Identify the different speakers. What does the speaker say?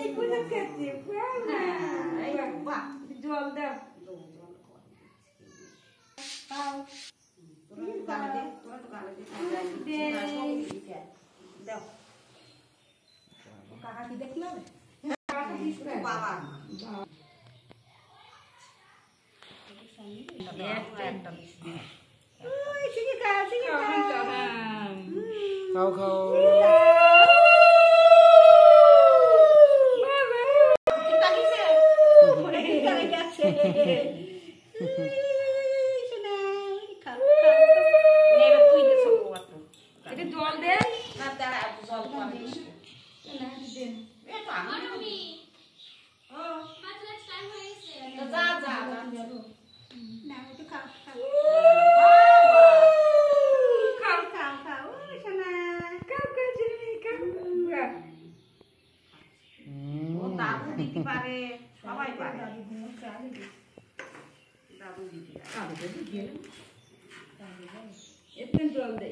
Speaker 1: কোথা খেতে বাহ জল দাও দাও কাকা কি দেখলো বাবা
Speaker 2: খাও খাও
Speaker 1: জল দে সবাই পারে দাদু দিদি জল দে